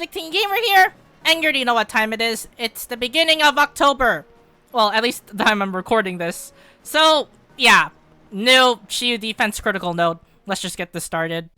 Classic Teen Gamer here, and you already know what time it is. It's the beginning of October. Well, at least the time I'm recording this. So, yeah, new Shiyu defense critical node. Let's just get this started.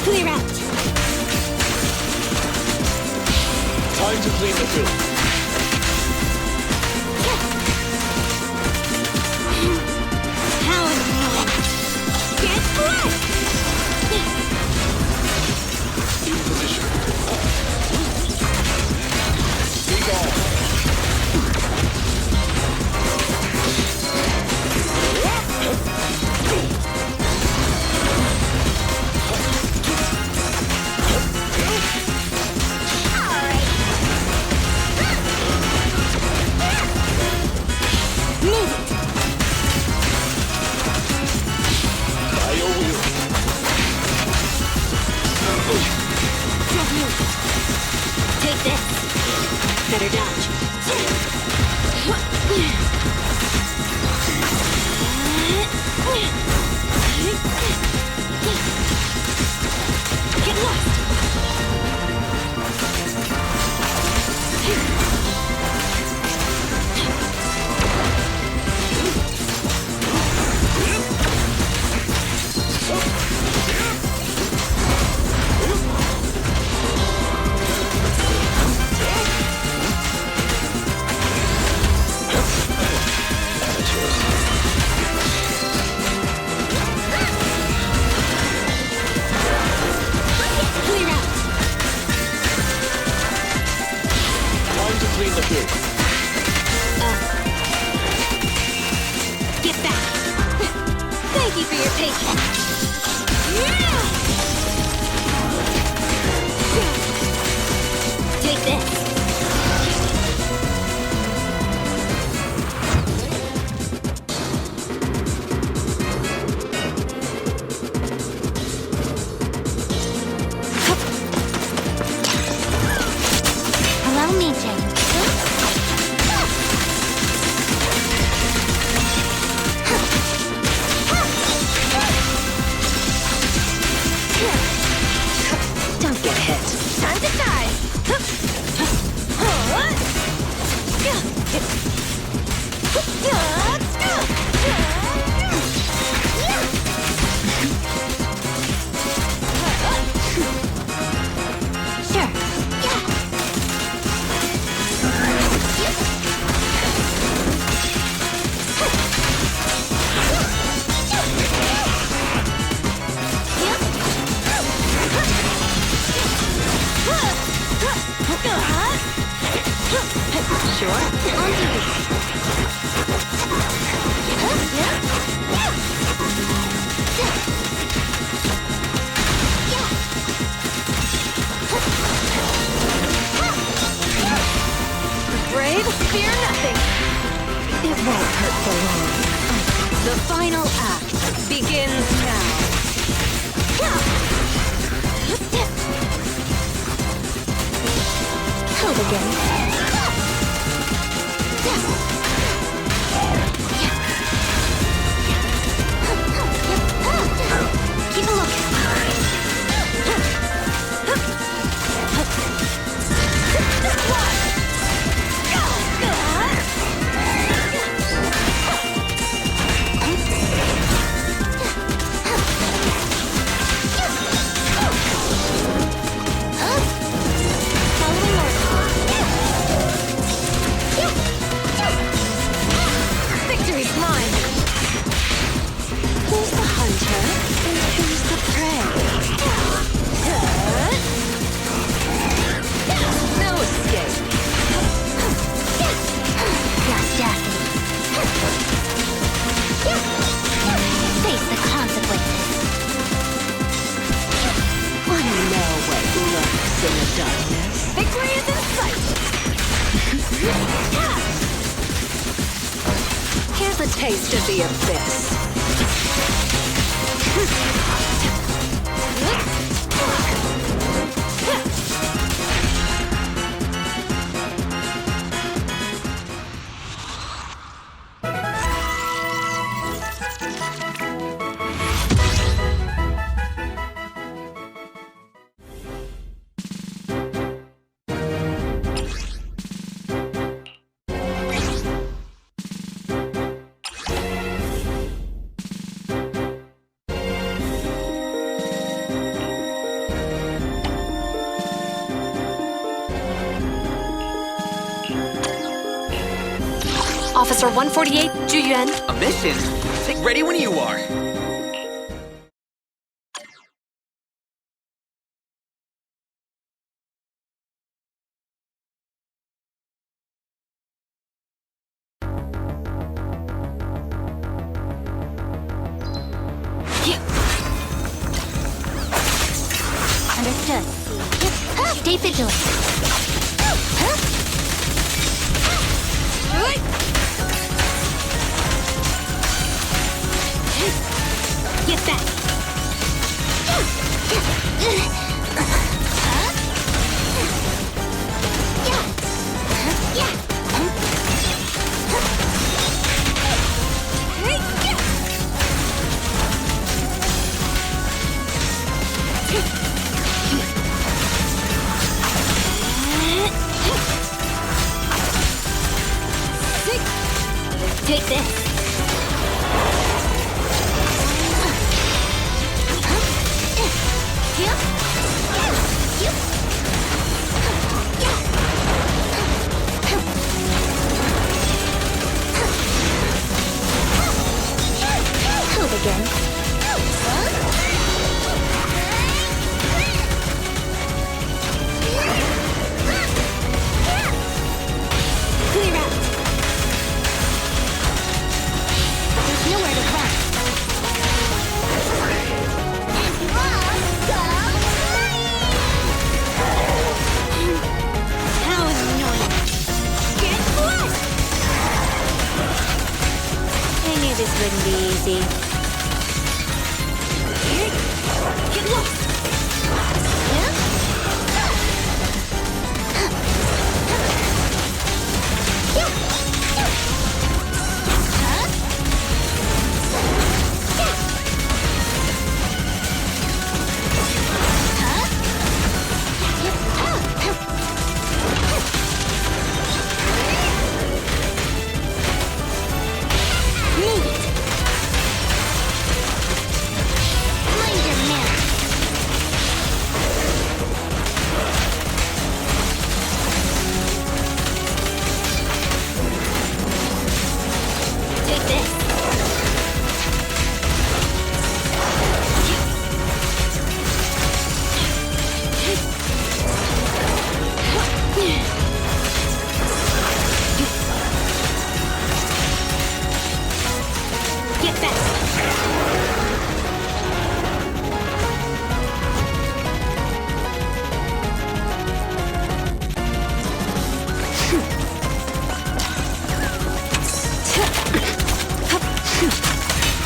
Clear out. Time to clean the field. How annoying. Get blood. In position. Be gone. Take this. Better dodge. Get lost. Clear out. Time to clean the field. Get back. Thank you for your patience. Take this. Allow me, Jane. Don't get hit. Time to die. Sure. Sure. On Brave, fear nothing. It won't hurt for long. The final act begins now. Help again. Here's a taste of the abyss. Officer 148, Juyuan. A mission? Take ready when you are. Understood. Stay vigilant. Get back. Take this. Move again. Clear out. There's nowhere to run. How annoying. Get close! I knew this wouldn't be easy. Get lost!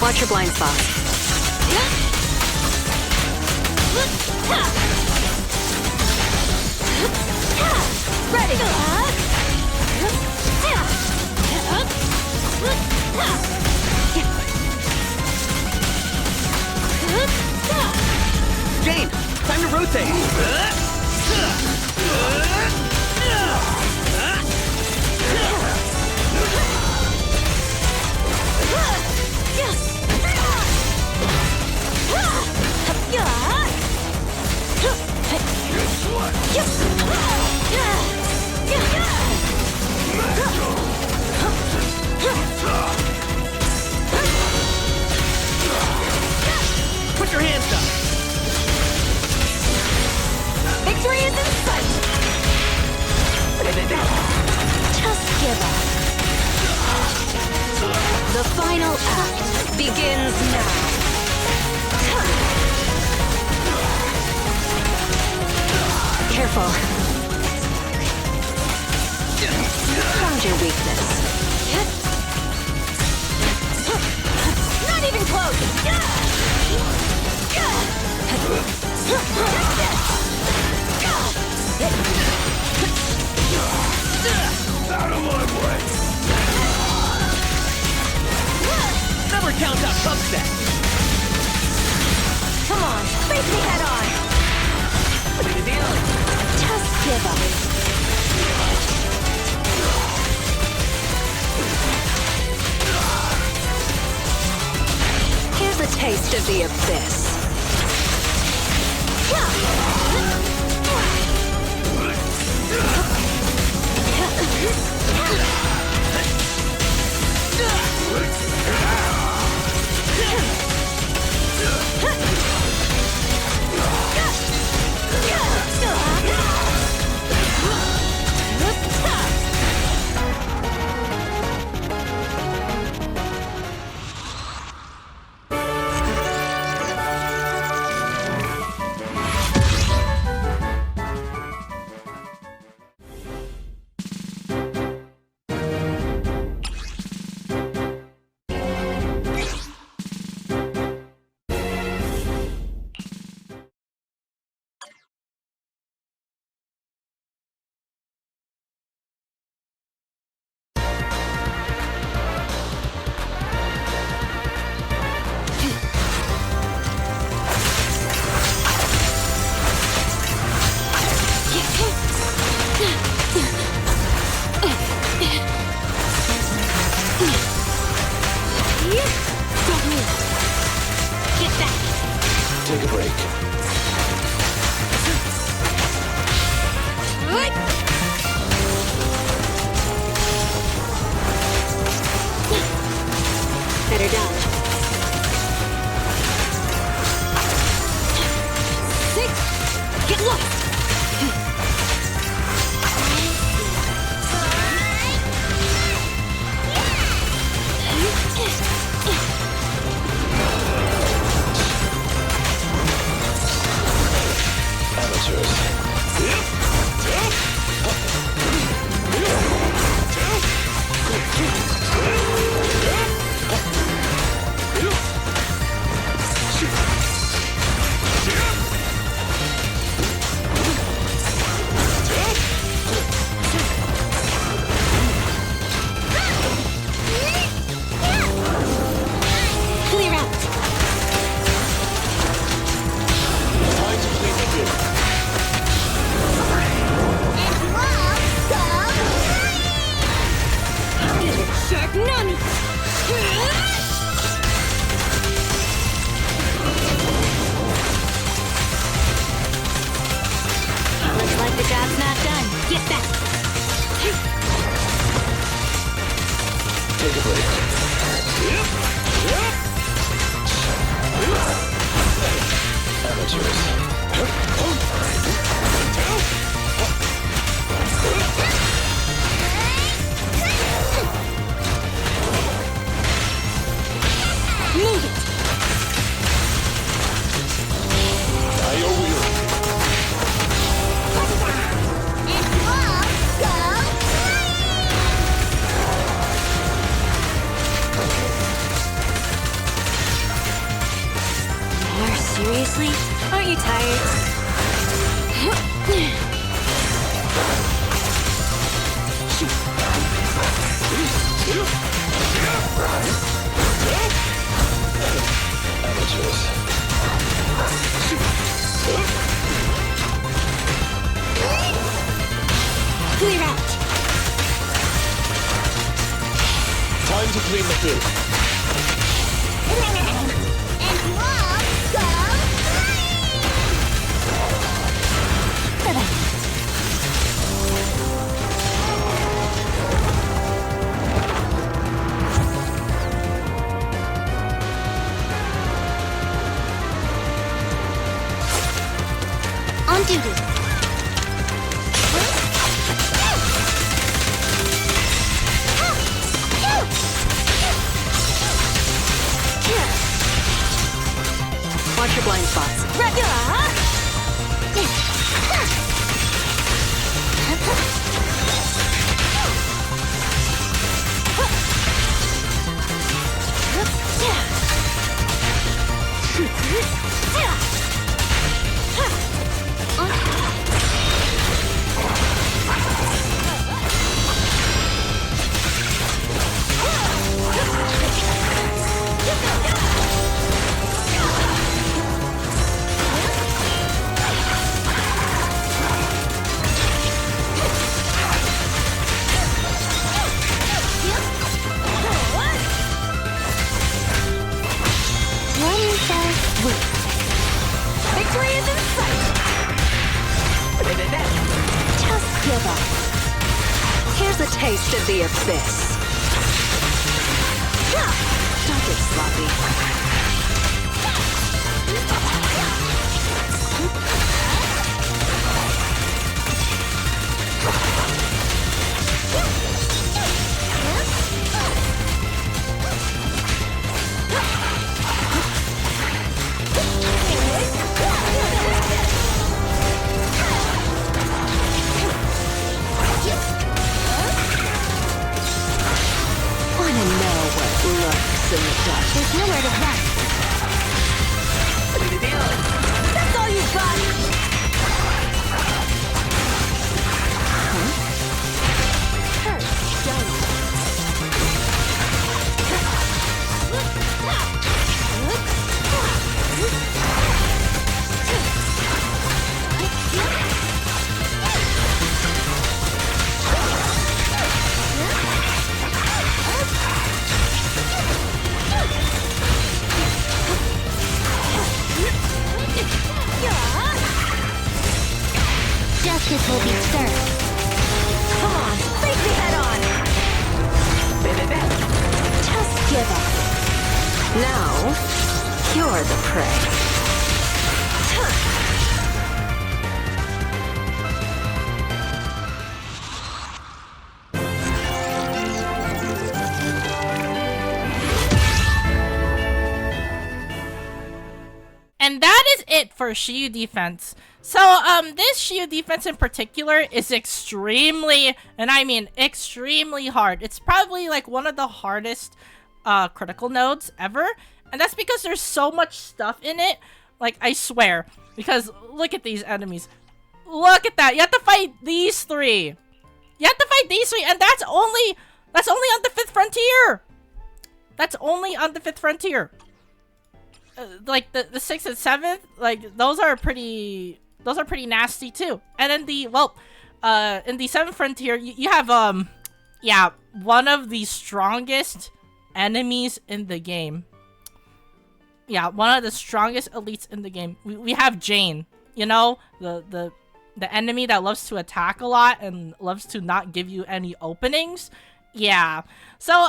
Watch your blind spot. Ready! Jane, time to rotate. Put your hands up. Victory is in sight! Just give up. The final act begins now. Careful. Upset. Come on, face me head on. Put it down. Just give up. Here's a taste of the abyss. Take a break. Better dodge. Get lost! Clear out! Time to clean the field. Shark Nami! Looks like the job's not done. Get back! Take a break. Amateurs. Move it! By your wheel. Seriously? Aren't you tired? Amateurs. Clear out! Time to clean the field. On duty. a taste of the abyss. Don't get sloppy. Wanna know what lurks in the dark? There's nowhere to run. What the deal? That's all you got! Hurts, don't it? Justice will be served. Come on, face me head on! Just give up. Now, you're the prey. And that is it for Shiyu defense. So, this Shiyu defense in particular is extremely, and I mean extremely hard. It's probably like one of the hardest critical nodes ever. And that's because there's so much stuff in it. Like, I swear. Because look at these enemies. Look at that. You have to fight these three. You have to fight these three, and that's only on the 5th frontier. That's only on the 5th frontier. Like the 6th and 7th, like those are pretty nasty too. And then in the 7th frontier, you have yeah, one of the strongest enemies in the game. Yeah, one of the strongest elites in the game. We have Jane, you know, the enemy that loves to attack a lot and loves to not give you any openings. Yeah. So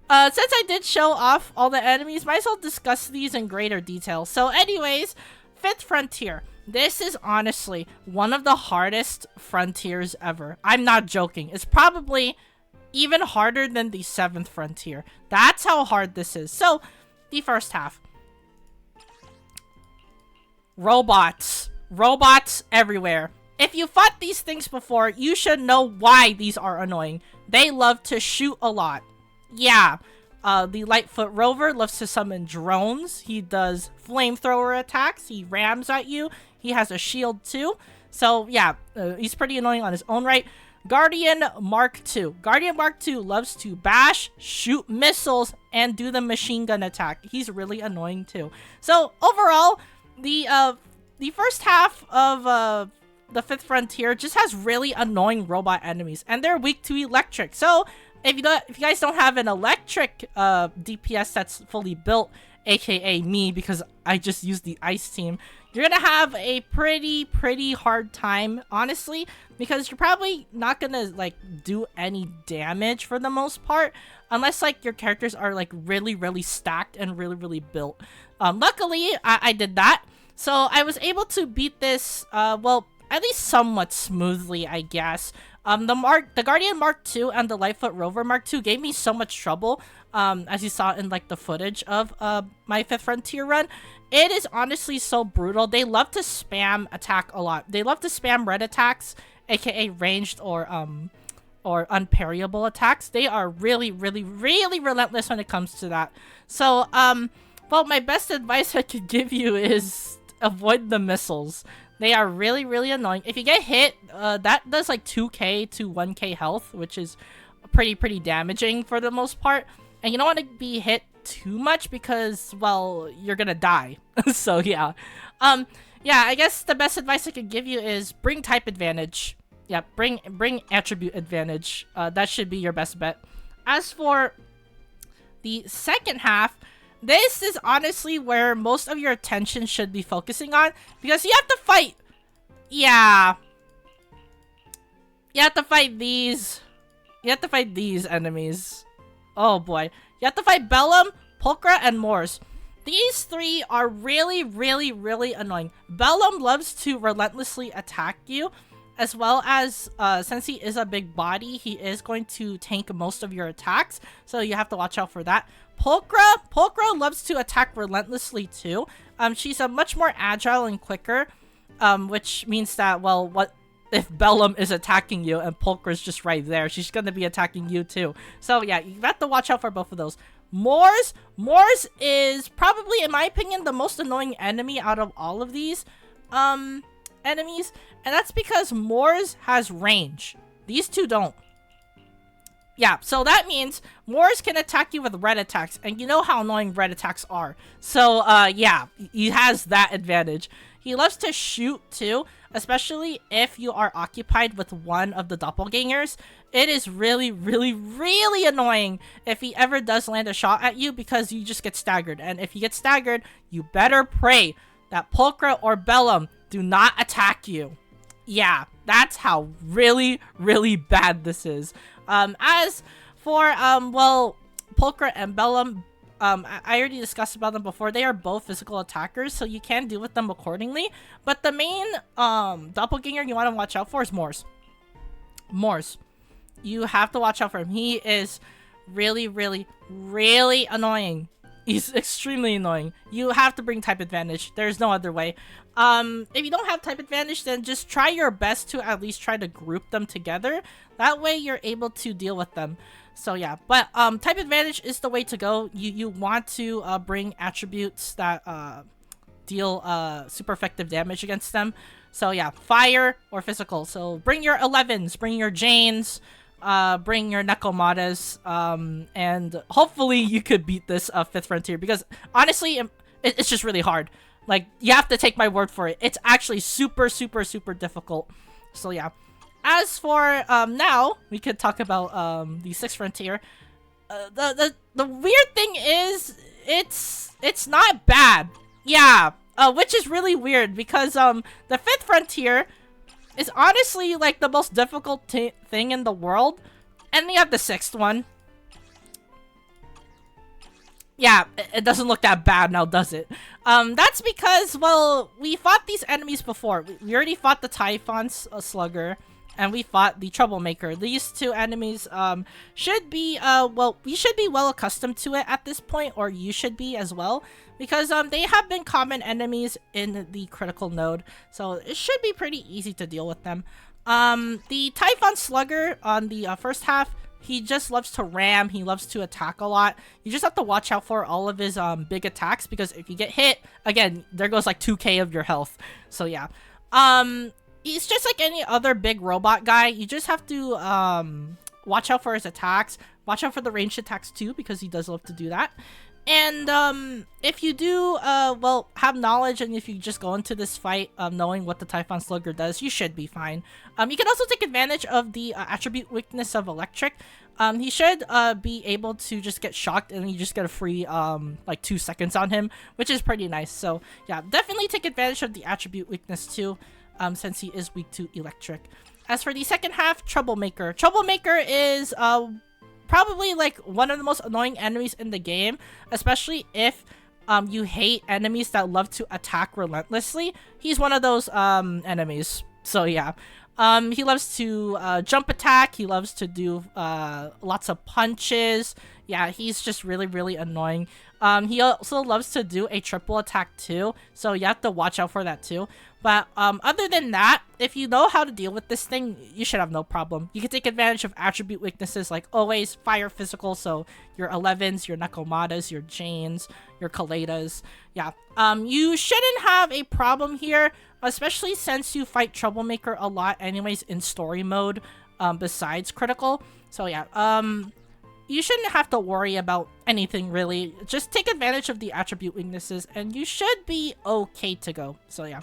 since I did show off all the enemies, might as well discuss these in greater detail. So anyways, 5th frontier. This is honestly one of the hardest frontiers ever. I'm not joking. It's probably even harder than the 7th frontier. That's how hard this is. So, the first half. Robots. Robots everywhere. If you fought these things before, you should know why these are annoying. They love to shoot a lot. Yeah, the Lightfoot Rover loves to summon drones. He does flamethrower attacks. He rams at you. He has a shield too. So yeah, he's pretty annoying on his own right. Guardian Mark II. Guardian Mark II loves to bash, shoot missiles, and do the machine gun attack. He's really annoying too. So overall, the first half of the 5th frontier just has really annoying robot enemies, and they're weak to electric. So if you guys don't have an electric DPS that's fully built, aka me, because I just used the ice team, you're gonna have a pretty hard time, honestly, because you're probably not gonna like do any damage for the most part, unless like your characters are like really stacked and really built. Luckily, I did that, so I was able to beat this well, at least somewhat smoothly, I guess. The Guardian Mark II and the Lightfoot Rover Mark II gave me so much trouble, as you saw in like the footage of my 5th frontier run. It is honestly so brutal. They love to spam attack a lot. They love to spam red attacks, aka ranged or unparryable attacks. They are really relentless when it comes to that. So well, my best advice I could give you is avoid the missiles. They are really annoying. If you get hit, that does like 2k to 1k health, which is pretty damaging for the most part. And you don't want to be hit too much because, well, you're gonna die. So yeah. Yeah, I guess the best advice I could give you is bring type advantage. Yeah, bring attribute advantage. That should be your best bet. As for the second half, this is honestly where most of your attention should be focusing on, because you have to fight. Yeah. You have to fight these You have to fight these enemies. Oh boy. You have to fight Bellum, Pulchra, and Morse. These three are really, really, really annoying. Bellum loves to relentlessly attack you, as well as, since he is a big body, he is going to tank most of your attacks, so you have to watch out for that. Pulchra loves to attack relentlessly too. She's a much more agile and quicker, which means that, well, what if Bellum is attacking you and Pulchra's just right there? She's gonna be attacking you too. So yeah, you have to watch out for both of those. Morse is probably, in my opinion, the most annoying enemy out of all of these enemies, and that's because Morse has range. These two don't. Yeah, so that means Morse can attack you with red attacks, and you know how annoying red attacks are. So, yeah, he has that advantage. He loves to shoot, too, especially if you are occupied with one of the doppelgangers. It is really, really, really annoying if he ever does land a shot at you because you just get staggered. And if you get staggered, you better pray that Pulchra or Bellum do not attack you. Yeah, that's how really, really bad this is. As for, well, Pulchra and Bellum, I already discussed about them before. They are both physical attackers, so you can deal with them accordingly. But the main, doppelganger you want to watch out for is Morse. Morse. You have to watch out for him. He is really, really, really annoying. He's extremely annoying. You have to bring type advantage. There's no other way. If you don't have type advantage, then just try your best to at least try to group them together. That way you're able to deal with them. So yeah, but type advantage is the way to go. You want to bring attributes that deal super effective damage against them. So yeah, fire or physical. So bring your 11s, bring your Janes, bring your Nekomatas, and hopefully you could beat this 5th Frontier, because honestly, it's just really hard. Like, you have to take my word for it. It's actually super, super, super difficult. So yeah. As for, now, we could talk about, the 6th Frontier. The weird thing is, it's not bad. Yeah, which is really weird, because, the 5th Frontier is honestly, like, the most difficult thing in the world. And you have the 6th one. Yeah, it doesn't look that bad now, does it? That's because, well, we fought these enemies before. We already fought the Typhon Slugger, and we fought the Troublemaker. These two enemies, should be, well, we should be well accustomed to it at this point, or you should be as well, because, they have been common enemies in the critical node, so it should be pretty easy to deal with them. The Typhon Slugger on the, first half, he just loves to ram, he loves to attack a lot. You just have to watch out for all of his, big attacks, because if you get hit, again, there goes like 2k of your health. So yeah. He's just like any other big robot guy. You just have to, watch out for his attacks. Watch out for the ranged attacks too, because he does love to do that. And, if you do, well, have knowledge, and if you just go into this fight, knowing what the Typhon Slugger does, you should be fine. You can also take advantage of the, attribute weakness of Electric. He should, be able to just get shocked, and you just get a free, like 2 seconds on him, which is pretty nice. So, yeah, definitely take advantage of the attribute weakness too, since he is weak to Electric. As for the second half, Troublemaker. Troublemaker is, probably like one of the most annoying enemies in the game, especially if you hate enemies that love to attack relentlessly. He's one of those enemies. So yeah. He loves to jump attack. He loves to do lots of punches. Yeah, he's just really, really annoying. He also loves to do a triple attack too, so you have to watch out for that too. But other than that, if you know how to deal with this thing, you should have no problem. You can take advantage of attribute weaknesses like always fire physical, so your 11s, your Nekomatas, your Janes, your Kaledas. Yeah, you shouldn't have a problem here, especially since you fight Troublemaker a lot anyways in story mode, besides critical. So yeah, you shouldn't have to worry about anything really. Just take advantage of the attribute weaknesses and you should be okay to go. So yeah.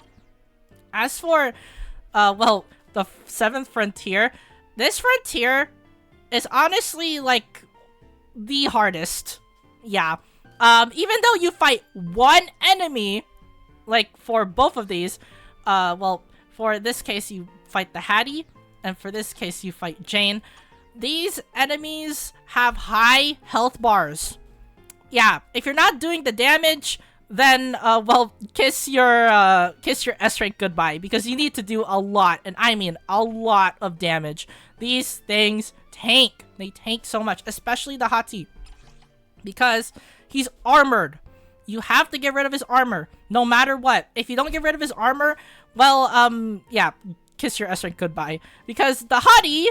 As for, well, the 7th Frontier, this Frontier is honestly, like, the hardest. Yeah. Even though you fight one enemy, like, for both of these, well, for this case, you fight the Hattie, and for this case, you fight Jane. these enemies have high health bars. Yeah, if you're not doing the damage, then well, kiss your S rank goodbye, because you need to do a lot, and I mean a lot of damage. These things tank. They tank so much, especially the Hati, because he's armored. You have to get rid of his armor no matter what. If you don't get rid of his armor, well, yeah, kiss your S rank goodbye, because the Hati,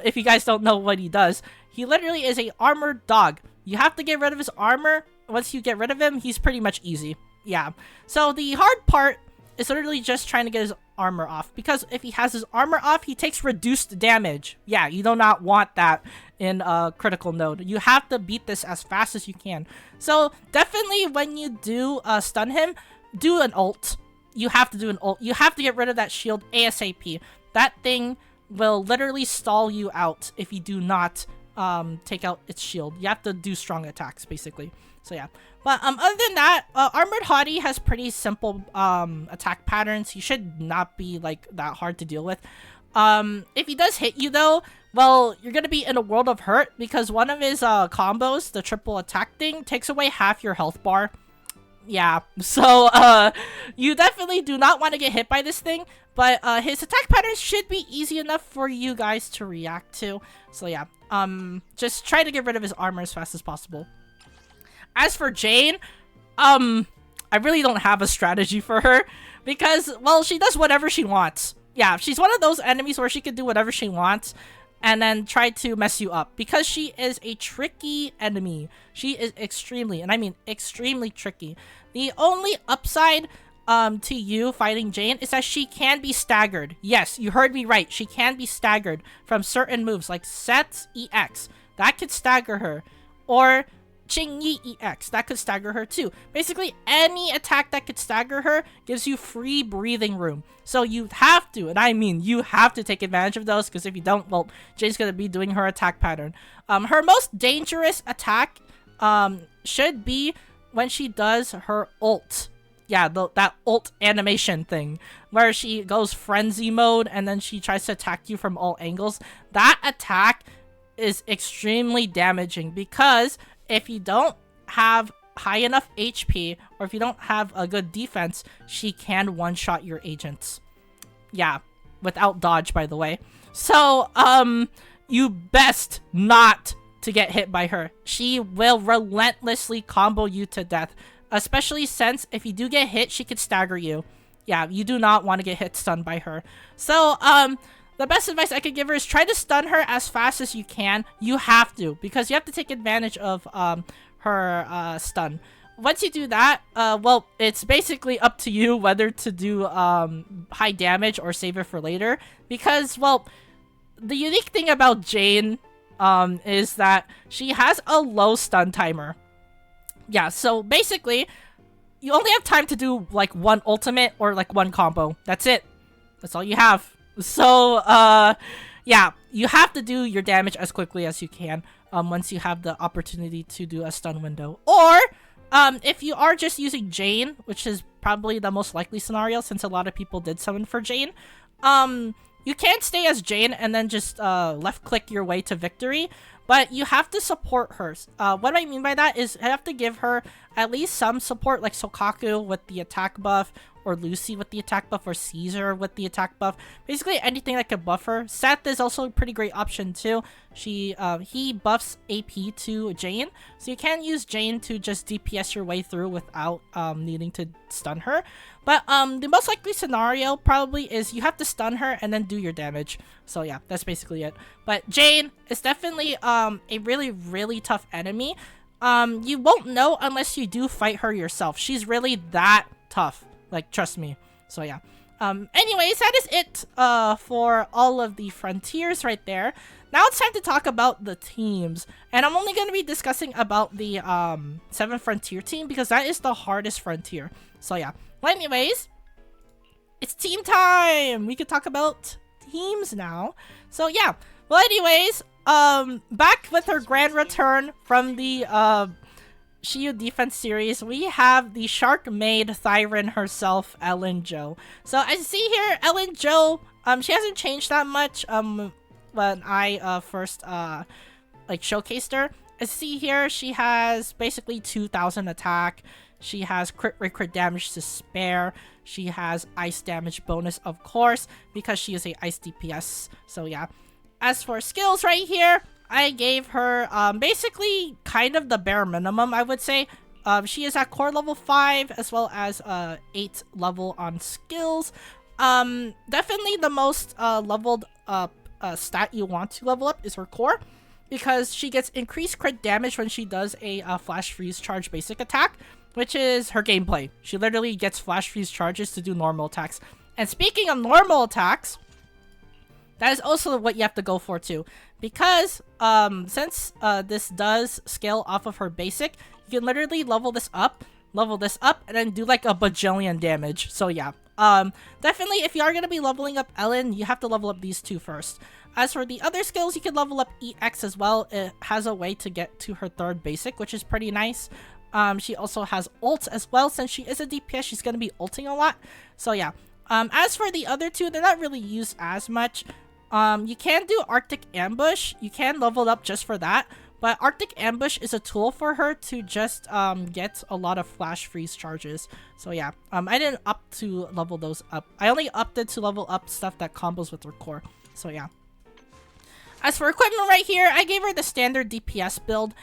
if you guys don't know what he does, he literally is a armored dog. You have to get rid of his armor. Once you get rid of him, he's pretty much easy. Yeah. So the hard part is literally just trying to get his armor off, because if he has his armor off, he takes reduced damage. Yeah, you do not want that in critical node. You have to beat this as fast as you can. So definitely when you do stun him, do an ult. You have to do an ult. You have to get rid of that shield ASAP. That thing will literally stall you out if you do not take out its shield. You have to do strong attacks, basically. So yeah. But other than that, Armored Hati has pretty simple attack patterns. He should not be like that hard to deal with. If he does hit you though, well, you're gonna be in a world of hurt, because one of his combos, the triple attack thing, takes away half your health bar. Yeah, so you definitely do not want to get hit by this thing, but his attack patterns should be easy enough for you guys to react to. So yeah, just try to get rid of his armor as fast as possible. As for Jane, I really don't have a strategy for her, because, well, she does whatever she wants. Yeah, she's one of those enemies where she can do whatever she wants and then try to mess you up, because she is a tricky enemy. She is extremely, and I mean extremely tricky. The only upside to you fighting Jane is that she can be staggered. Yes, you heard me right. She can be staggered from certain moves like Seth's EX. That could stagger her. Or qingyi EX. That could stagger her too. Basically, any attack that could stagger her gives you free breathing room. So you have to, and I mean you have to take advantage of those, because if you don't, well, Jane's gonna be doing her attack pattern. Her most dangerous attack should be when she does her ult. Yeah, that ult animation thing, where she goes frenzy mode and then she tries to attack you from all angles. That attack is extremely damaging, because if you don't have high enough HP, or if you don't have a good defense, she can one-shot your agents. Yeah, without dodge, by the way. So, you best not to get hit by her. She will relentlessly combo you to death, especially since if you do get hit, she could stagger you. Yeah, you do not want to get hit stunned by her. So, the best advice I could give her is try to stun her as fast as you can. You have to, because you have to take advantage of her stun. Once you do that, well, it's basically up to you whether to do high damage or save it for later. Because, well, the unique thing about Jane is that she has a low stun timer. Yeah, so basically, you only have time to do like one ultimate or like one combo. That's it. That's all you have. So, yeah, you have to do your damage as quickly as you can once you have the opportunity to do a stun window. Or, if you are just using Jane, which is probably the most likely scenario since a lot of people did summon for Jane, you can stay as Jane and then just left-click your way to victory. But you have to support her. What I mean by that is you have to give her at least some support, like Soukaku with the attack buff, or Lucy with the attack buff, or Caesar with the attack buff. Basically anything that could buff her. Seth is also a pretty great option too. He buffs AP to Jane, so you can use Jane to just DPS your way through without needing to stun her. But the most likely scenario probably is you have to stun her and then do your damage. So yeah, that's basically it. But Jane is definitely a really, really tough enemy. You won't know unless you do fight her yourself. She's really that tough. Like, trust me. So yeah. Anyways, that is it for all of the frontiers right there. Now it's time to talk about the teams. And I'm only going to be discussing about the 7th frontier team, because that is the hardest frontier. So yeah. Well, anyways, it's team time! We could talk about teams now. So yeah. Well, anyways, back with her grand return from the Shiyu defense series, we have the Shark Maid Thyron herself, Ellen Jo. So as you see here, Ellen Jo, she hasn't changed that much. when I first like showcased her. As you see here, she has basically 2,000 attack. She has crit rate, crit damage to spare. She has ice damage bonus, of course, because she is a ice DPS. So yeah. As for skills right here, I gave her basically kind of the bare minimum, I would say. She is at core level 5 as well as 8 level on skills. Definitely the most leveled up stat you want to level up is her core, because she gets increased crit damage when she does a flash freeze charge basic attack, which is her gameplay. She literally gets flash freeze charges to do normal attacks. And speaking of normal attacks, that is also what you have to go for too, because since this does scale off of her basic, you can literally level this up, and then do like a bajillion damage. So yeah, definitely if you are going to be leveling up Ellen, you have to level up these two first. As for the other skills, you can level up EX as well. It has a way to get to her 3rd basic, which is pretty nice. She also has ult as well. Since she is a DPS, she's going to be ulting a lot. So yeah. As for the other two, they're not really used as much. You can do Arctic Ambush. You can level it up just for that. But Arctic Ambush is a tool for her to just get a lot of flash freeze charges. So yeah, I didn't up to level those up. I only upped it to level up stuff that combos with her core. So yeah. As for equipment right here, I gave her the standard DPS build.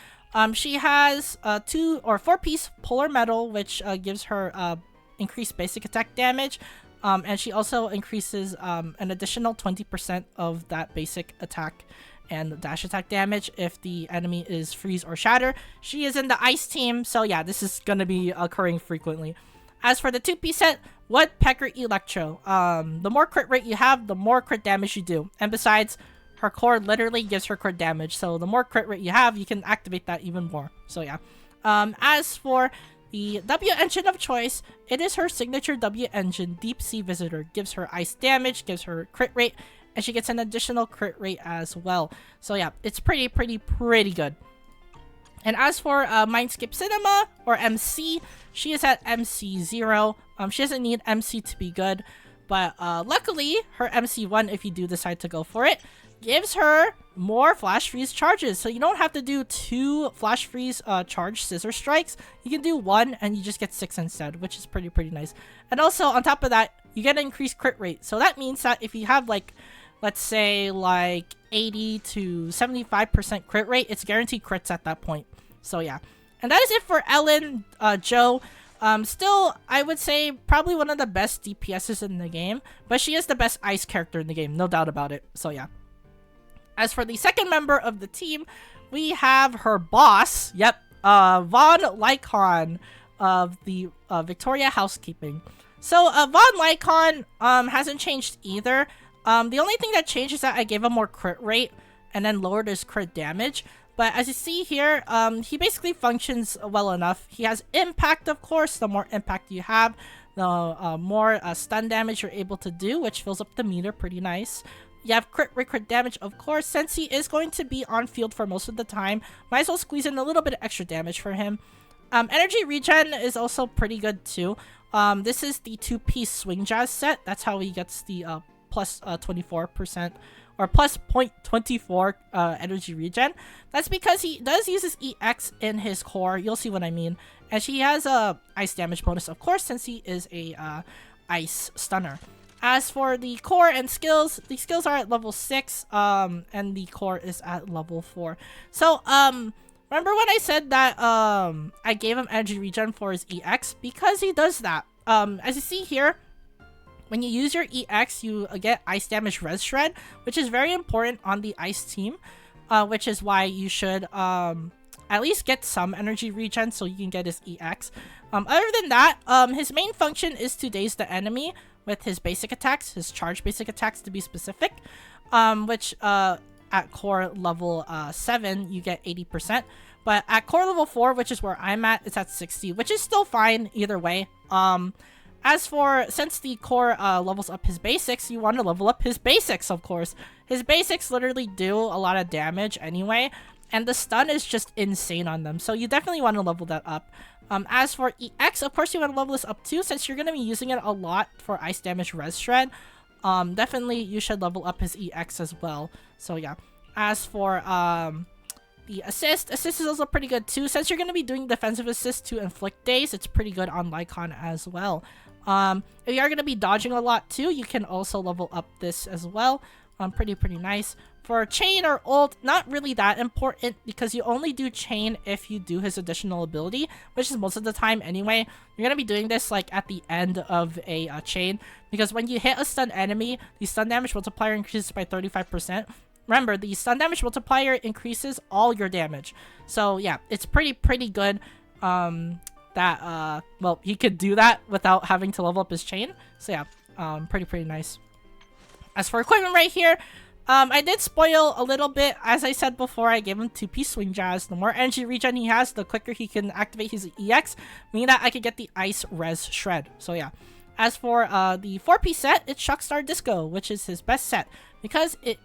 She has 2 or 4-piece polar metal, which gives her increased basic attack damage. And she also increases an additional 20% of that basic attack and dash attack damage if the enemy is freeze or shatter. She is in the ice team, so yeah, this is going to be occurring frequently. As for the 2-piece set, Woodpecker Electro. The more crit rate you have, the more crit damage you do. And besides, her core literally gives her crit damage, so the more crit rate you have, you can activate that even more. So yeah. As for the W engine of choice, it is her signature W engine, Deep Sea Visitor. Gives her ice damage, gives her crit rate, and she gets an additional crit rate as well. So yeah, it's pretty good. And as for Mindskip Cinema, or MC, she is at MC 0. She doesn't need MC to be good, but luckily, her MC 1, if you do decide to go for it, gives her more flash freeze charges. So you don't have to do 2 flash freeze charge scissor strikes. You can do 1 and you just get 6 instead, which is pretty nice. And also on top of that, you get an increased crit rate. So that means that if you have like, let's say like 80 to 75% crit rate, it's guaranteed crits at that point. So yeah. And that is it for Ellen. Joe, still, I would say probably one of the best DPSs in the game, but she is the best ice character in the game, no doubt about it. So yeah. As for the second member of the team, we have her boss. Yep, Von Lycaon of the Victoria Housekeeping. So Von Lycaon hasn't changed either. The only thing that changed is that I gave him more crit rate and then lowered his crit damage. But as you see here, he basically functions well enough. He has impact, of course. The more impact you have, the more stun damage you're able to do, which fills up the meter pretty nice. You have crit rate, crit damage, of course. Since he is going to be on field for most of the time, might as well squeeze in a little bit of extra damage for him. Energy regen is also pretty good too. This is the 2-piece swing jazz set. That's how he gets the plus 24% or plus 0.24 energy regen. That's because he does use his EX in his core. You'll see what I mean. And she has a ice damage bonus, of course, since he is a ice stunner. As for the core and skills, the skills are at level 6, and the core is at level 4. So, remember when I said that I gave him energy regen for his EX? Because he does that. As you see here, when you use your EX, you get ice damage res shred, which is very important on the ice team, which is why you should at least get some energy regen so you can get his EX. Other than that, his main function is to daze the enemy with his basic attacks, his charge basic attacks to be specific, which at core level 7, you get 80%. But at core level 4, which is where I'm at, it's at 60, which is still fine either way. As for, since the core levels up his basics, you want to level up his basics, of course. His basics literally do a lot of damage anyway, and the stun is just insane on them, so you definitely want to level that up. As for EX, of course you want to level this up too, since you're going to be using it a lot for ice damage res shred. definitely you should level up his EX as well. So yeah. As for the assist is also pretty good too. Since you're going to be doing defensive assist to inflict days, it's pretty good on Lycaon as well. If you are going to be dodging a lot too, you can also level up this as well. Pretty nice. For chain or ult, not really that important because you only do chain if you do his additional ability, which is most of the time anyway. You're going to be doing this like at the end of a chain, because when you hit a stun enemy, the stun damage multiplier increases by 35%. Remember, the stun damage multiplier increases all your damage. So yeah, it's pretty good that well, he could do that without having to level up his chain. So yeah, pretty nice. As for equipment right here, I did spoil a little bit. As I said before, I gave him 2-piece swing jazz. The more energy regen he has, the quicker he can activate his EX, meaning that I could get the ice res shred. So yeah. As for the 4-piece set, it's Shockstar Disco, which is his best set because it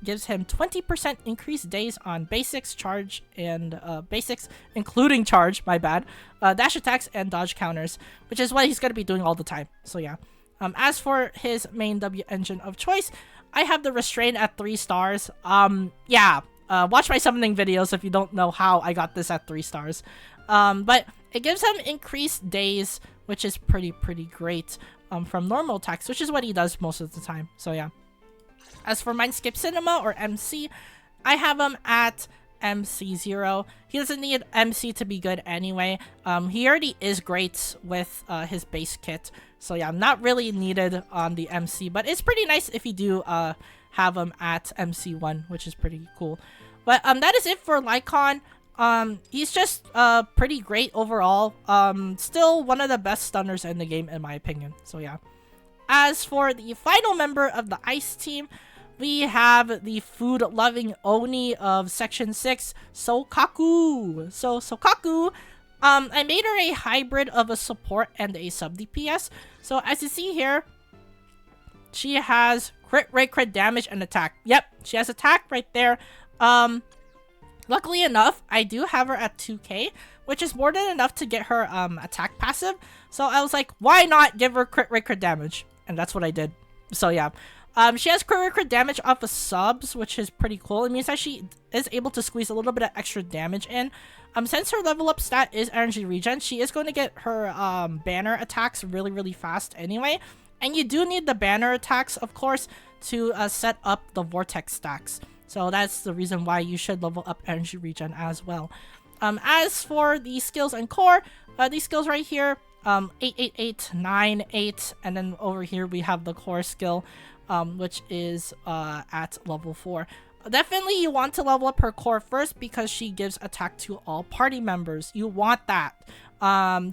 gives him 20% increased days on basics, charge, and basics, including charge, my bad, dash attacks, and dodge counters, which is what he's going to be doing all the time. So yeah. As for his main W engine of choice, I have the Restrain at 3 stars. Yeah, watch my summoning videos if you don't know how I got this at 3 stars. But it gives him increased days, which is pretty great from normal attacks, which is what he does most of the time. So yeah. As for Mindskip Cinema or MC, I have him at MC0. He doesn't need MC to be good anyway. He already is great with his base kit. So yeah, not really needed on the MC, but it's pretty nice if you do have him at MC1, which is pretty cool. But that is it for Lycaon. He's just pretty great overall. Still one of the best stunners in the game in my opinion. So yeah. As for the final member of the Ice team, we have the food-loving Oni of Section 6, Soukaku. So Soukaku, I made her a hybrid of a support and a sub DPS. So as you see here, she has crit rate, crit damage, and attack. Yep, she has attack right there. Luckily enough, I do have her at 2k, which is more than enough to get her attack passive. So I was like, why not give her crit rate, crit damage? And that's what I did. So yeah. She has crit damage off of subs, which is pretty cool. It means that she is able to squeeze a little bit of extra damage in. Since her level up stat is energy regen, she is going to get her banner attacks really fast anyway. And you do need the banner attacks, of course, to set up the vortex stacks. So that's the reason why you should level up energy regen as well. As for the skills and core, these skills right here, 888, 98, and then over here we have the core skill, which is at level 4. Definitely you want to level up her core first because she gives attack to all party members. You want that.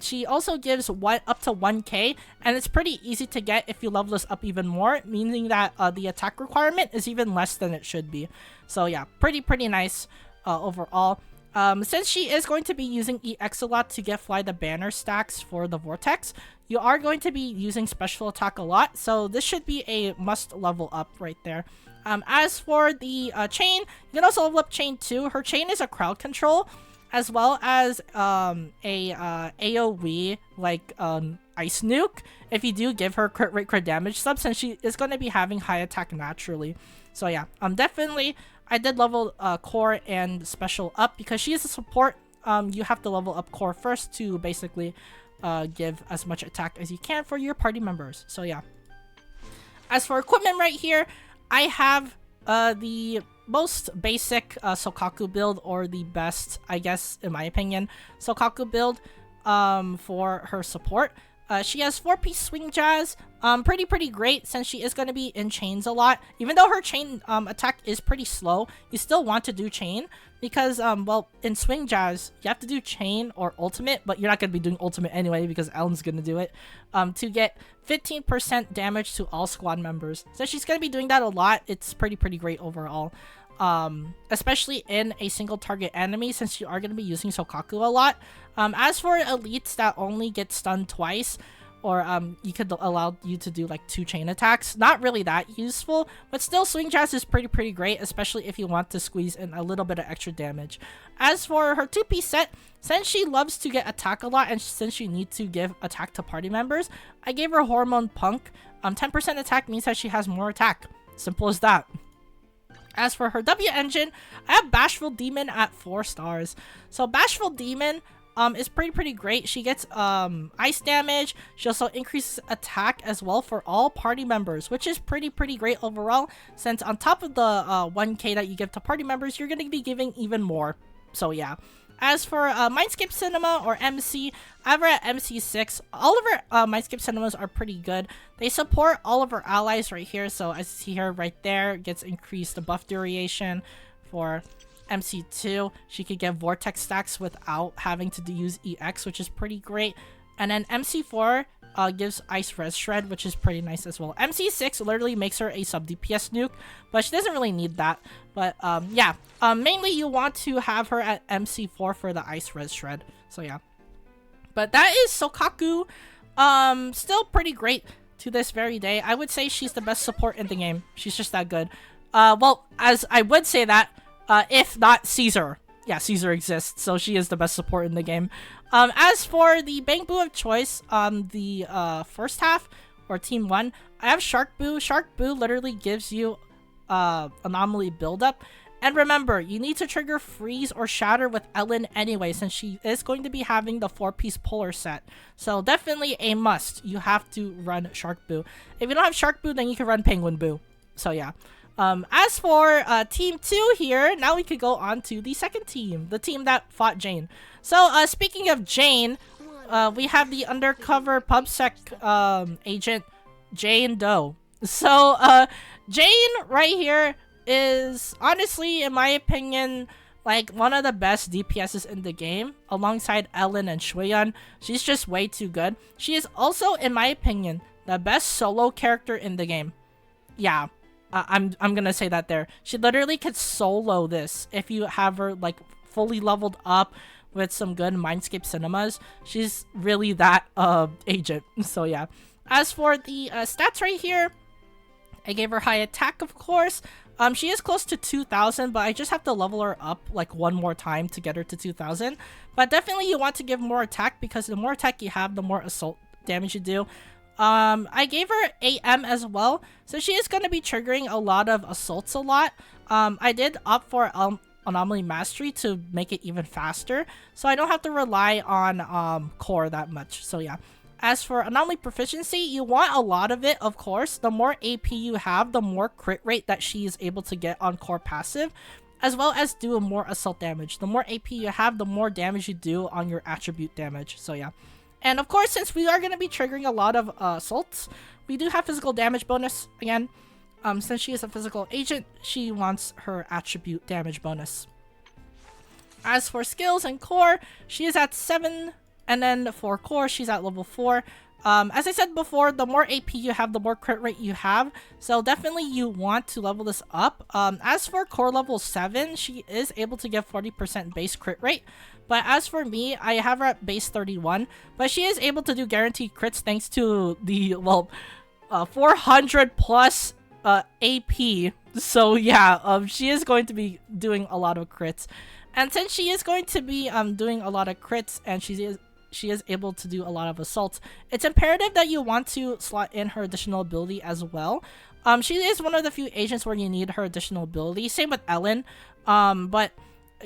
She also gives up to 1k, and it's pretty easy to get if you level this up even more, meaning that the attack requirement is even less than it should be. So yeah, pretty nice overall. Since she is going to be using EX a lot to get fly the banner stacks for the vortex, you are going to be using special attack a lot, so this should be a must level up right there. As for the chain, you can also level up chain 2. Her chain is a crowd control, as well as a AoE like ice nuke if you do give her crit rate, crit damage sub, since she is going to be having high attack naturally. So yeah, definitely I did level core and special up because she is a support. You have to level up core first to basically give as much attack as you can for your party members. So yeah. As for equipment right here, I have the most basic soukaku build, or the best, I guess, in my opinion, soukaku build for her support. She has 4-piece swing jazz, pretty great since she is going to be in chains a lot. Even though her chain attack is pretty slow, you still want to do chain because, well, in swing jazz, you have to do chain or ultimate, but you're not going to be doing ultimate anyway because Ellen's going to do it, to get 15% damage to all squad members. So she's going to be doing that a lot. It's pretty great overall. Especially in a single target enemy, since you are going to be using soukaku a lot. As for elites that only get stunned twice, or you could allow you to do like 2 chain attacks. Not really that useful, but still Swing Jazz is pretty great, especially if you want to squeeze in a little bit of extra damage. As for her 2-piece set, since she loves to get attack a lot and since she needs to give attack to party members, I gave her Hormone Punk. 10% attack means that she has more attack. Simple as that. As for her W engine, I have Bashful Demon at 4 stars. So Bashful Demon is pretty great. She gets ice damage. She also increases attack as well for all party members, which is pretty great overall, since on top of the 1k that you give to party members, you're going to be giving even more. So yeah. As for Mindscape Cinema or MC, I have her at MC6. All of her Mindscape Cinemas are pretty good. They support all of her allies right here. So as you see her right there, gets increased buff duration. For MC2, she could get Vortex stacks without having to use EX, which is pretty great. And then MC4 gives Ice Res Shred, which is pretty nice as well. MC6 literally makes her a sub DPS nuke, but she doesn't really need that. But yeah, mainly you want to have her at MC4 for the Ice Res Shred. So yeah. But that is Soukaku. Still pretty great to this very day. I would say she's the best support in the game. She's just that good. Well, as I would say that, if not Caesar. Yeah, Caesar exists, so she is the best support in the game. As for the Bang Boo of choice on the first half, or Team 1, I have Shark Boo. Shark Boo literally gives you anomaly buildup. And remember, you need to trigger Freeze or Shatter with Ellen anyway, since she is going to be having the 4-piece Polar set. So definitely a must. You have to run Shark Boo. If you don't have Shark Boo, then you can run Penguin Boo. So yeah. As for Team 2 here, now we could go on to the second team, the team that fought Jane. So, speaking of Jane, we have the undercover PubSec agent, Jane Doe. So, Jane right here is, honestly, in my opinion, like one of the best DPSs in the game, alongside Ellen and Shuyan. She's just way too good. She is also, in my opinion, the best solo character in the game. Yeah. I'm gonna say that there. She literally could solo this if you have her like fully leveled up with some good Mindscape Cinemas. She's really that agent. So yeah. As for the stats right here, I gave her high attack, of course. She is close to 2,000, but I just have to level her up like one more time to get her to 2,000. But definitely you want to give more attack, because the more attack you have, the more assault damage you do. I gave her AM as well, so she is going to be triggering a lot of assaults a lot. I did opt for Anomaly Mastery to make it even faster, so I don't have to rely on core that much. So yeah. As for Anomaly Proficiency, you want a lot of it, of course. The more AP you have, the more crit rate that she is able to get on core passive, as well as do more assault damage. The more AP you have, the more damage you do on your attribute damage. So yeah. And of course, since we are going to be triggering a lot of assaults, we do have physical damage bonus again. Since she is a physical agent, she wants her attribute damage bonus. As for skills and core, she is at 7, and then for core, she's at level 4. As I said before, the more AP you have, the more crit rate you have. So definitely you want to level this up. As for core level 7, she is able to get 40% base crit rate. But as for me, I have her at base 31. But she is able to do guaranteed crits thanks to the, well, 400 plus AP. So yeah, she is going to be doing a lot of crits. And since she is going to be doing a lot of crits, and she is able to do a lot of assaults, it's imperative that you want to slot in her additional ability as well. She is one of the few agents where you need her additional ability. Same with Ellen. But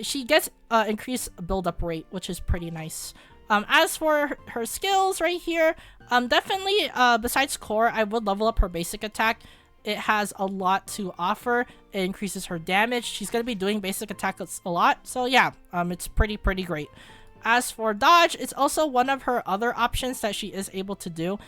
she gets increased build-up rate, which is pretty nice. As for her skills right here, definitely besides core, I would level up her basic attack. It has a lot to offer. It increases her damage. She's going to be doing basic attack a lot. So yeah, it's pretty great. As for dodge, it's also one of her other options that she is able to do.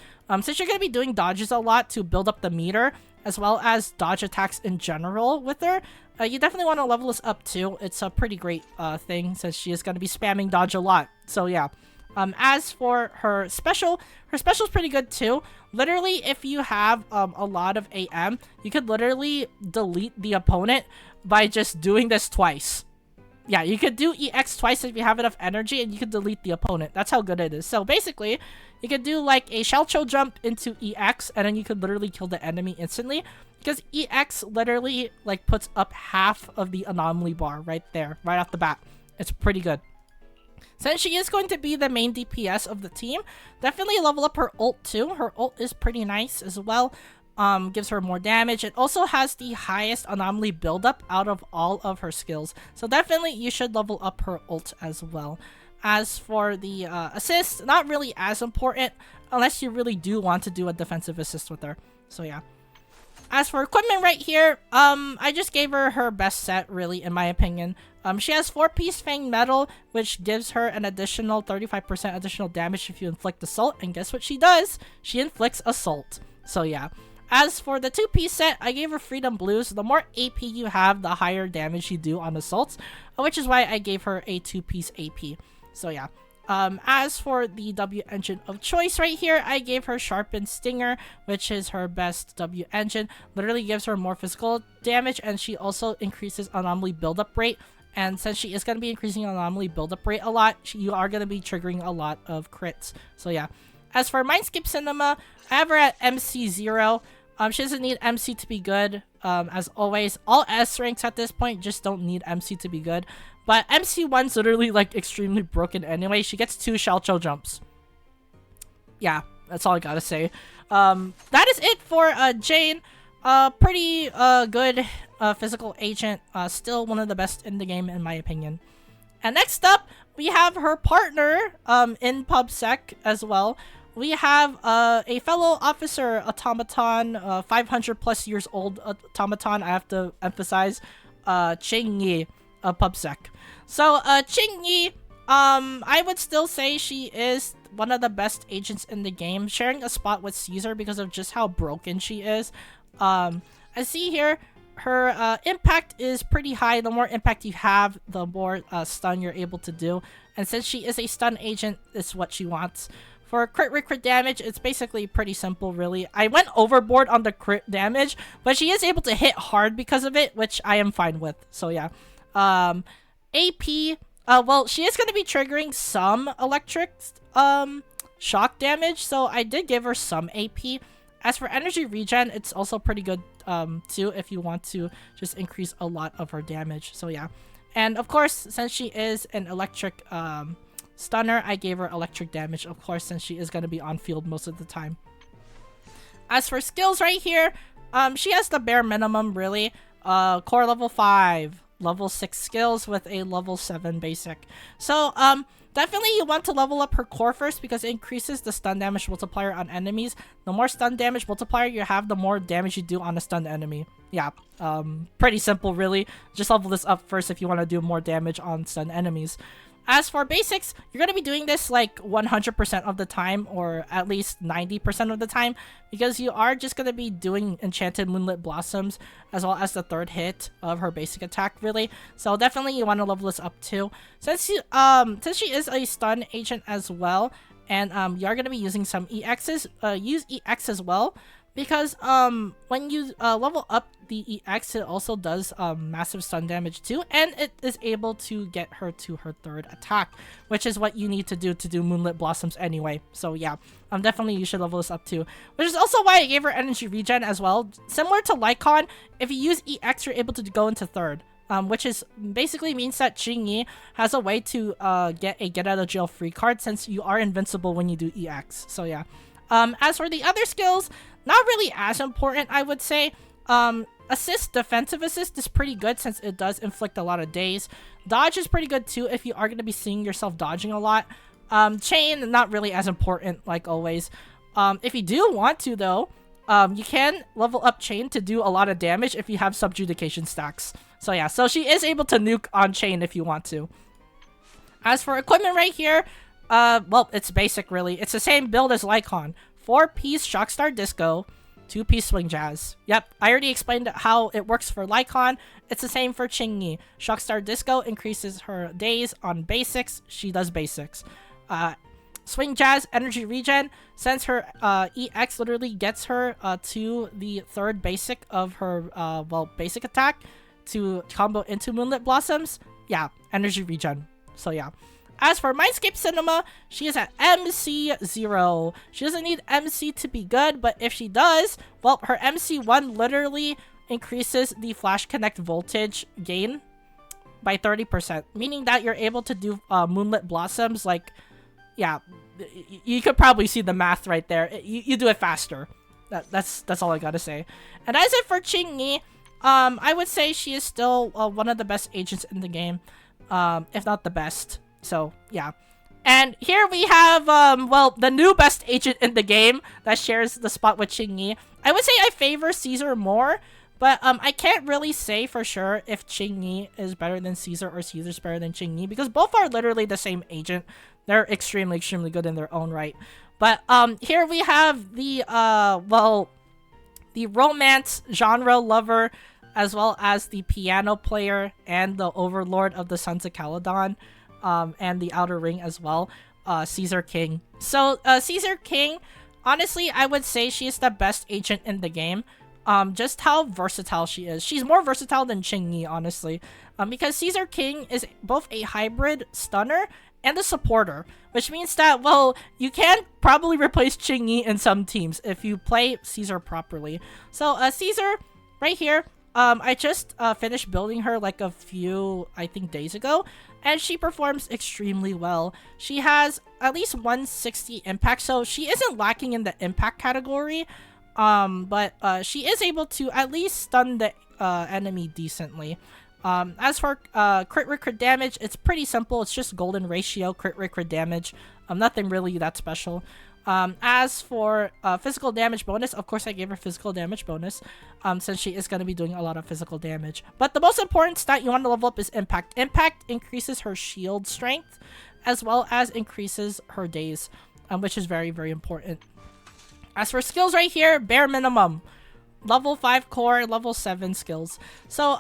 Since you're going to be doing dodges a lot to build up the meter, as well as dodge attacks in general with her, you definitely want to level this up too. It's a pretty great thing, since she is going to be spamming dodge a lot. So yeah. As for her special is pretty good too. Literally, if you have a lot of AM, you could literally delete the opponent by just doing this twice. yeah, you could do EX twice if you have enough energy, and you can delete the opponent. That's how good it is. So basically, you could do like a shell chow jump into EX, and then you could literally kill the enemy instantly. Because EX literally like puts up half of the anomaly bar right there, right off the bat. It's pretty good. Since she is going to be the main DPS of the team, definitely level up her ult too. Her ult is pretty nice as well. Gives her more damage. It also has the highest anomaly buildup out of all of her skills. So definitely you should level up her ult as well. As for the assist, not really as important unless you really do want to do a defensive assist with her. So yeah. As for equipment right here, I just gave her best set, really, in my opinion. She has 4-piece Fang Metal, which gives her an additional 35% additional damage if you inflict Assault. And guess what she does? She inflicts Assault. So yeah. As for the 2-piece set, I gave her Freedom Blues. The more AP you have, the higher damage you do on Assaults, which is why I gave her a 2-piece AP. So yeah. As for the W engine of choice right here, I gave her Sharpened Stinger, which is her best W engine. Literally gives her more physical damage, and she also increases anomaly buildup rate. And since she is going to be increasing anomaly buildup rate a lot, you are going to be triggering a lot of crits. So yeah. As for Mindscape Cinema, I have her at MC0. She doesn't need MC to be good. As always, all S ranks at this point just don't need MC to be good. But MC1's literally like extremely broken anyway. She gets 2 shell chow jumps. Yeah, that's all I gotta say. That is it for Jane. Pretty good physical agent. Still one of the best in the game in my opinion. And next up, we have her partner in PubSec as well. We have a fellow officer automaton, 500 plus years old automaton, I have to emphasize, Qingyi of PubSec. So Qingyi, I would still say she is one of the best agents in the game, sharing a spot with Caesar because of just how broken she is. I see here, her impact is pretty high. The more impact you have, the more stun you're able to do. And since she is a stun agent, it's what she wants. For crit damage, it's basically pretty simple, really. I went overboard on the crit damage, but she is able to hit hard because of it, which I am fine with. So yeah. AP, well, she is going to be triggering some electric shock damage, so I did give her some AP. As for energy regen, it's also pretty good too if you want to just increase a lot of her damage. So yeah. And of course, since she is an electric stunner, I gave her electric damage, of course, since she is going to be on field most of the time. As for skills right here, she has the bare minimum, really. Core level 5, level 6 skills with a level 7 basic. So, definitely you want to level up her core first because it increases the stun damage multiplier on enemies. The more stun damage multiplier you have, the more damage you do on a stunned enemy. Yeah, pretty simple, really. Just level this up first if you want to do more damage on stunned enemies. As for basics, you're going to be doing this like 100% of the time, or at least 90% of the time, because you are just going to be doing Enchanted Moonlit Blossoms as well as the 3rd hit of her basic attack, really. So definitely you want to level this up too. Since she is a stun agent as well, and you are going to be using some EXs, use EX as well. Because when you level up the EX, it also does massive stun damage too, and it is able to get her to her 3rd attack, which is what you need to do Moonlit Blossoms anyway. So yeah, definitely you should level this up too. Which is also why I gave her energy regen as well. Similar to lycaon, if you use EX, you're able to go into 3rd. Which is basically means that Qingyi has a way to get a get out of jail free card since you are invincible when you do EX. So yeah. As for the other skills, not really as important, I would say. Defensive assist is pretty good since it does inflict a lot of daze. Dodge is pretty good too if you are going to be seeing yourself dodging a lot. Chain, not really as important, like always. If you do want to, though, you can level up Chain to do a lot of damage if you have Subjudication stacks. So yeah, so she is able to nuke on Chain if you want to. As for equipment right here, well, it's basic, really. It's the same build as lycaon. 4-piece Shockstar Disco, 2-piece Swing Jazz. Yep, I already explained how it works for lycaon. It's the same for Qingyi. Shockstar Disco increases her days on basics. She does basics. Swing Jazz, energy regen. Since her EX literally gets her to the 3rd basic of her, well, basic attack to combo into Moonlit Blossoms, yeah, energy regen. So yeah. As for Mindscape Cinema, she is at MC0. She doesn't need MC to be good, but if she does, well, her MC1 literally increases the Flash Connect voltage gain by 30%, meaning that you're able to do Moonlit Blossoms, like, yeah, you could probably see the math right there. You do it faster. That's all I gotta say. And as it for Qingyi, I would say she is still one of the best agents in the game, if not the best. So, yeah. And here we have, well, the new best agent in the game that shares the spot with Qingyi. I would say I favor Caesar more, but I can't really say for sure if Qingyi is better than Caesar or Caesar's better than Qingyi, because both are literally the same agent. They're extremely, extremely good in their own right. But here we have the, well, the romance genre lover, as well as the piano player and the overlord of the Sons of Caledon. And the Outer Ring as well, Caesar King. So, Caesar King, honestly, I would say she is the best agent in the game. Just how versatile she is. She's more versatile than Qingyi, honestly. Because Caesar King is both a hybrid stunner and a supporter, which means that, well, you can probably replace Qingyi in some teams if you play Caesar properly. So, Caesar, right here, I just finished building her like a few, I think, days ago, and she performs extremely well. She has at least 160 impact, so she isn't lacking in the impact category, but she is able to at least stun the enemy decently. As for crit damage, it's pretty simple. It's just golden ratio crit damage. Nothing really that special. As for physical damage bonus, of course I gave her physical damage bonus, since she is going to be doing a lot of physical damage. But the most important stat you want to level up is impact. Impact increases her shield strength, as well as increases her days, which is very, very important. As for skills right here, bare minimum. Level 5 core, level 7 skills. So,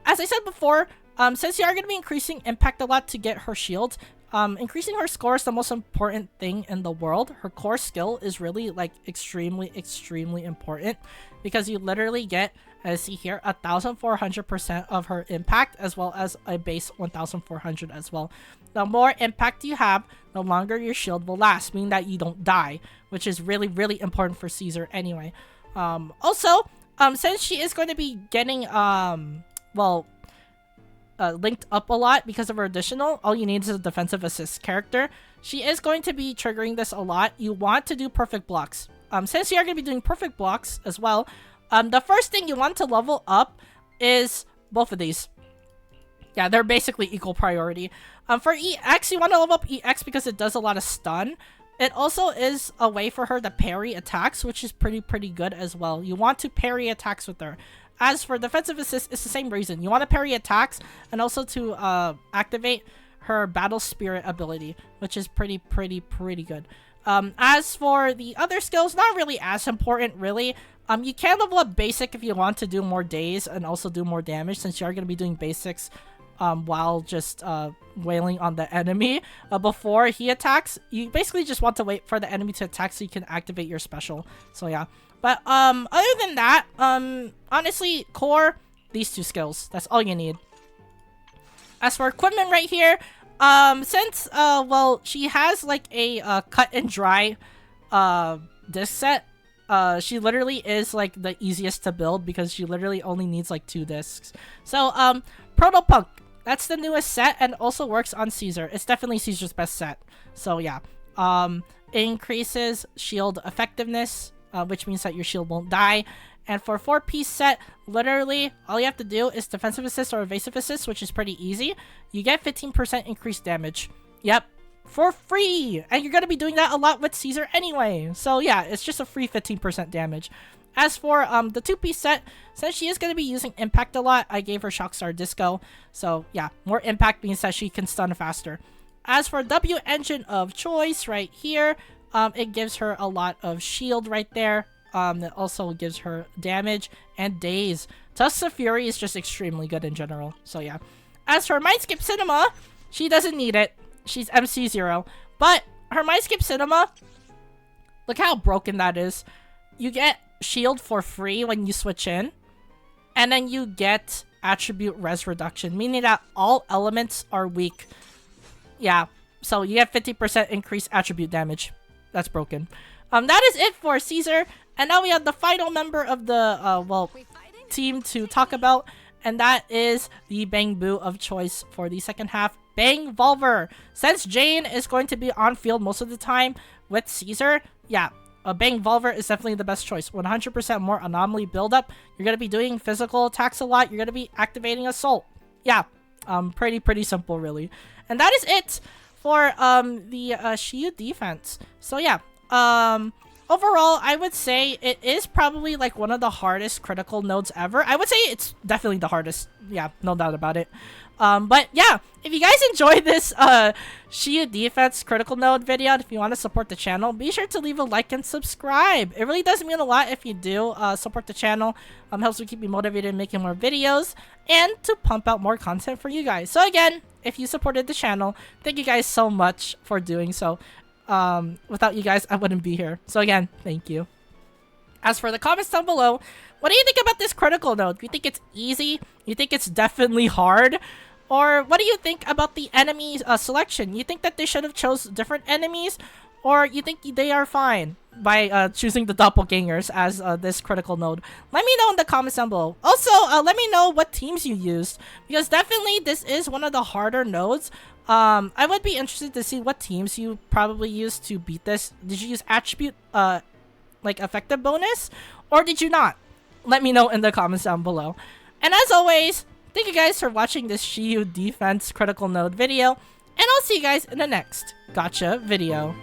as I said before, since you are going to be increasing impact a lot to get her shield, increasing her score is the most important thing in the world. Her core skill is really, like, extremely, extremely important, because you literally get, as you see here, 1,400% of her impact, as well as a base 1,400 as well. The more impact you have, the longer your shield will last, meaning that you don't die, which is really, really important for Caesar anyway. Also, since she is going to be getting, well, linked up a lot because of her additional, all you need is a defensive assist character. She is going to be triggering this a lot. You want to do perfect blocks. Since you are going to be doing perfect blocks as well, the first thing you want to level up is both of these. Yeah, they're basically equal priority. For EX, you want to level up EX because it does a lot of stun. It also is a way for her to parry attacks, which is pretty good as well. You want to parry attacks with her. As for defensive assist, it's the same reason. You want to parry attacks and also to activate her battle spirit ability, which is pretty good. As for the other skills, not really as important, really. You can level up basic if you want to do more days and also do more damage, since you are going to be doing basics while just wailing on the enemy before he attacks. You basically just want to wait for the enemy to attack so you can activate your special. So yeah. But other than that, honestly, core, these two skills. That's all you need. As for equipment right here, since well, she has like a cut and dry disc set, she literally is like the easiest to build because she literally only needs like 2 discs. So Protopunk, that's the newest set and also works on Caesar. It's definitely Caesar's best set. So yeah, it increases shield effectiveness, which means that your shield won't die. And for 4-piece set, literally all you have to do is defensive assist or evasive assist, which is pretty easy. You get 15% increased damage. Yep, for free! And you're going to be doing that a lot with Caesar anyway. So yeah, it's just a free 15% damage. As for the 2-piece set, since she is going to be using impact a lot, I gave her Shockstar Disco. So yeah, more impact means that she can stun faster. As for W engine of choice right here, it gives her a lot of shield right there. It also gives her damage and days. Tusks of Fury is just extremely good in general. So yeah. As for Mindscape Cinema, she doesn't need it. She's MC0. But her Mindscape Cinema, look how broken that is. You get shield for free when you switch in. And then you get attribute res reduction, meaning that all elements are weak. Yeah, so you get 50% increased attribute damage. That's broken. That is it for Caesar, and now we have the final member of the team to talk about, and that is the Bang Boo of choice for the second half, Bang Volver. Since Jane is going to be on field most of the time with Caesar, yeah, Bang Volver is definitely the best choice. 100% more anomaly buildup. You're going to be doing physical attacks a lot. You're going to be activating Assault. Yeah, pretty simple, really. And that is it for the Shiyu defense. So yeah, overall, I would say it is probably like one of the hardest critical nodes ever. I would say it's definitely the hardest. Yeah, no doubt about it. But yeah, if you guys enjoyed this Shiyu defense critical node video, and if you want to support the channel, be sure to leave a like and subscribe. It really does mean a lot if you do support the channel. Helps me keep me motivated in making more videos and to pump out more content for you guys. So again, if you supported the channel, thank you guys so much for doing so. Without you guys, I wouldn't be here. So again, thank you. As for the comments down below, what do you think about this critical node? Do you think it's easy? You think it's definitely hard? Or what do you think about the enemy selection? You think that they should have chose different enemies? Or you think they are fine by choosing the doppelgangers as this critical node? Let me know in the comments down below. Also, let me know what teams you used, because definitely this is one of the harder nodes. I would be interested to see what teams you probably used to beat this. Did you use attribute like effective bonus, or did you not? Let me know in the comments down below. And as always, thank you guys for watching this Shiyu defense critical node video, and I'll see you guys in the next gotcha video.